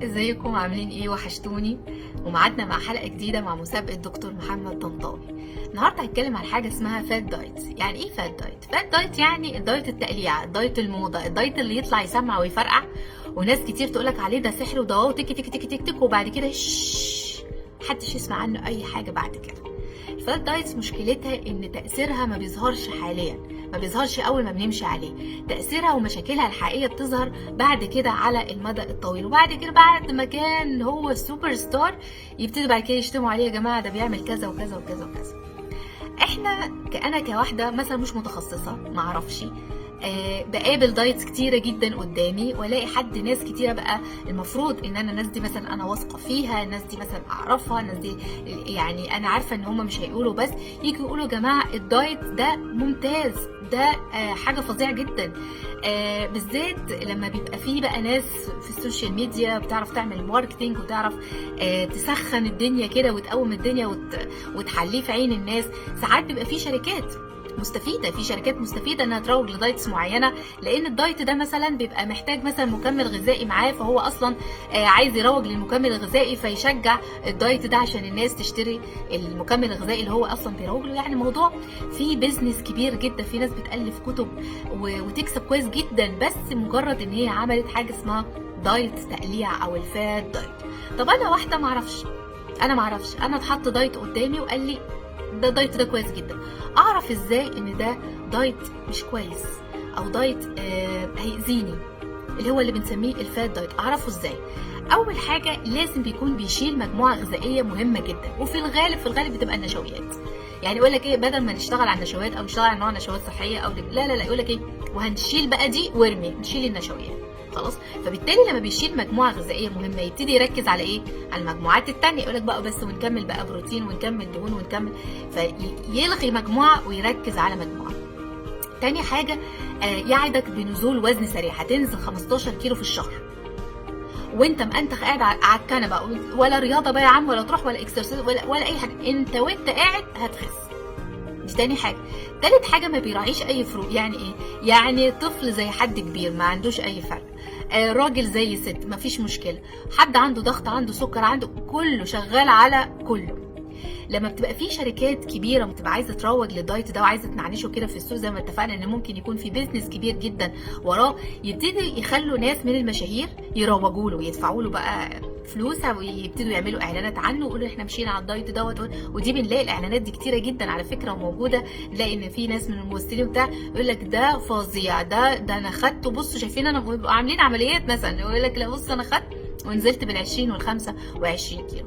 ازيكم عاملين ايه؟ وحشتوني. ومعادنا مع حلقه جديده مع مسابقه دكتور محمد طنطاوي. النهارده هتكلم عن حاجه اسمها فات دايت. يعني ايه فات دايت؟ فات دايت يعني الدايت التقليع، الدايت الموضه، الدايت اللي يطلع يسمع ويفرقع، وناس كتير تقولك عليه ده سحر ودواء وتك تك تك تك تك، وبعد كده محدش يسمع عنه اي حاجه بعد كده. الفات دايتس مشكلتها ان تاثيرها ما بيظهرش حاليا، ما بيظهرش اول ما بنمشي عليه. تاثيرها ومشاكلها الحقيقيه بتظهر بعد كده على المدى الطويل، وبعد كده بعد ما كان هو السوبر ستار يبتدوا بعد كده يشتموا عليه، يا جماعه ده بيعمل كذا وكذا وكذا وكذا. انا كواحده مثلا مش متخصصه، ما اعرفش، بقابل دايتس كتيره جدا قدامي، والاقي ناس كتيره بقى المفروض ان انا الناس دي مثلا انا واثقه فيها، الناس دي مثلا اعرفها، الناس دي يعني انا عارفه ان هم مش هيقولوا بس يجوا يقولوا يا جماعه الدايت ده ممتاز، ده حاجه فظيعه جدا. بالذات لما بيبقى فيه بقى ناس في السوشيال ميديا بتعرف تعمل ماركتينج وتعرف تسخن الدنيا كده وتقوم الدنيا وتحليه في عين الناس. ساعات بيبقى فيه شركات مستفيده انها تروج لدايتس معينه، لان الدايت ده مثلا بيبقى محتاج مثلا مكمل غذائي معاه، فهو اصلا عايز يروج للمكمل الغذائي فيشجع الدايت ده عشان الناس تشتري المكمل الغذائي اللي هو اصلا بيروج له. يعني الموضوع فيه بيزنس كبير جدا، في ناس بتالف كتب وتكسب كويس جدا بس مجرد ان هي عملت حاجه اسمها دايت تقليع او الفات دايت. طب انا واحده ما اعرفش، انا اتحط دايت قدامي وقال لي ده دايت ده كويس جدا، اعرف ازاي ان ده دايت مش كويس او دايت هيأذيني، اللي هو اللي بنسميه الفات دايت؟ اعرفه ازاي؟ اول حاجه لازم بيكون بيشيل مجموعه غذائيه مهمه جدا، وفي الغالب بتبقى النشويات. يعني يقول لك ايه، بدل ما نشتغل على النشويات او نشتغل على نوع نشويات صحيه او لا يقول لك ايه، وهنشيل بقى دي وارمي، نشيل النشويات خلاص. فبالتالي لما بيشيل مجموعه غذائيه مهمه يبتدي يركز على ايه؟ على المجموعات التانية. يقول لك بقى بس ونكمل بقى بروتين ونكمل دهون ونكمل، فيلغي مجموعه ويركز على مجموعه. تاني حاجه يعدك بنزول وزن سريع، هتنزل 15 كيلو في الشهر وانت مأنتخ قاعد على الكنبه، ولا رياضه بقى يا عم، ولا تروح ولا اكسرسايز ولا اي حاجه، انت وانت قاعد هتخس. دي تاني حاجه. تالت حاجه ما بيراعيش اي فروق. يعني ايه؟ يعني طفل زي حد كبير ما عندوش اي فرق، راجل زي ست مفيش مشكله، حد عنده ضغط عنده سكر عنده، كله شغال على كله. لما بتبقى في شركات كبيره بتبقى عايزه تروج للدايت ده وعايزه تنعنشه كده في السوق، زي ما اتفقنا ان ممكن يكون في بيزنس كبير جدا وراه، يبتدي يخلوا ناس من المشاهير يروجوا له ويدفعوا له بقى فلوس ويبتدوا يعملوا اعلانات عنه ويقولوا احنا مشينا على الدايت دوت. ودي بنلاقي الاعلانات دي كتيره جدا على فكره وموجوده، نلاقي ان في ناس من الممثلين بتاع يقول لك ده فظيع، ده انا خدته، بصوا شايفين انا بيبقوا عاملين عمليات مثلا، يقول لك لا بص انا خدت ونزلت بال20 وال25 كيلو.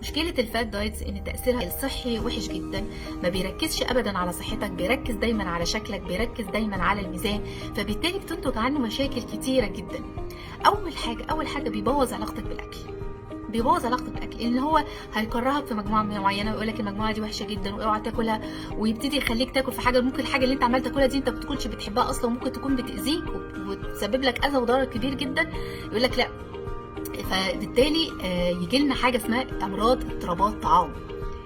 مشكله الفات دايتس ان تاثيرها الصحي وحش جدا، ما بيركزش ابدا على صحتك، بيركز دايما على شكلك، بيركز دايما على الميزان، فبالتالي بتنتج عنه مشاكل كتيره جدا. اول حاجه بيبوظ علاقتك بالاكل، ان هو هيكرهك في مجموعه معينه ويقول لك المجموعه دي وحشه جدا واوعى تاكلها، ويبتدي يخليك تاكل في حاجه ممكن الحاجه اللي انت عمال تاكلها دي انت ما بتكونش بتحبها اصلا، وممكن تكون بتاذيك وتسبب لك اذى وضرر كبير جدا. يقول لك لا، فبالتالي يجي لنا حاجه اسمها امراض اضطرابات طعام.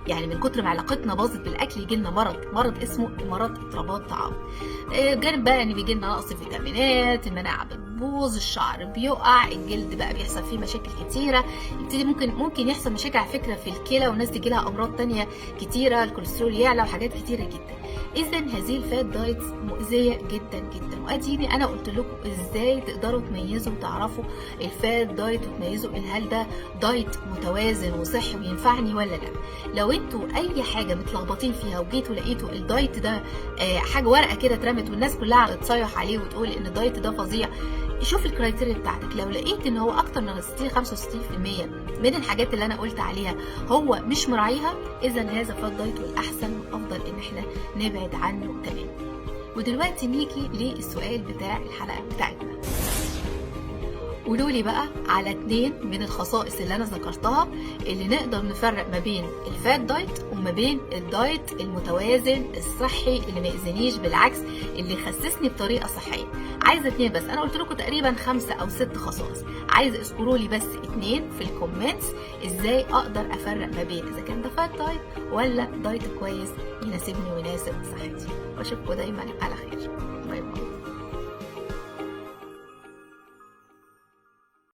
يعني من كتر ما علاقتنا باظت بالاكل يجي لنا مرض اسمه مرض اضطرابات طعام. جانب بقى ان بيجي لنا نقص فيتامينات، المناعه بتبوظ، الشعر بيقع، الجلد بقى بيحصل فيه مشاكل كتيره، يبتدي ممكن يحصل مشاكل على فكره في الكلى، والناس تجي لها امراض تانية كتيره، الكوليسترول يعلى وحاجات كتيره جدا. اذا هذه الفات دايتس مؤذيه جدا جدا، واديني انا قلت لكم ازاي تقدروا تميزوا وتعرفوا الفات دايت وتميزوا هل ده دايت متوازن وصحي وينفعني ولا لا. لو انتوا اي حاجه متلخبطين فيها وجيتوا لقيتوا الدايت ده حاجه ورقه كده اترمت والناس كلها تصيح عليه وتقول ان الدايت ده فظيع، شوف الكرايتيريا بتاعتك. لو لقيت ان هو اكتر من 60-65% من الحاجات اللي انا قلت عليها هو مش مراعيها، اذا هذا فات دايت، والاحسن والافضل ان احنا نبعد عنه تماما. ودلوقتي نيجي للسؤال بتاع الحلقه بتاعتنا. قولوا لي بقى على 2 من الخصائص اللي انا ذكرتها اللي نقدر نفرق ما بين الفات دايت وما بين الدايت المتوازن الصحي اللي ما يأذينيش، بالعكس اللي يخسسني بطريقه صحيه. عايزه 2 بس، انا قلت لكم تقريبا 5 أو 6 خصائص، عايزه اذكروا لي بس 2 في الكومنتس ازاي اقدر افرق ما بين اذا كان ده فات دايت ولا دايت كويس يناسبني ويناسب صحتي. واشوفكم دايما على خير. باي باي.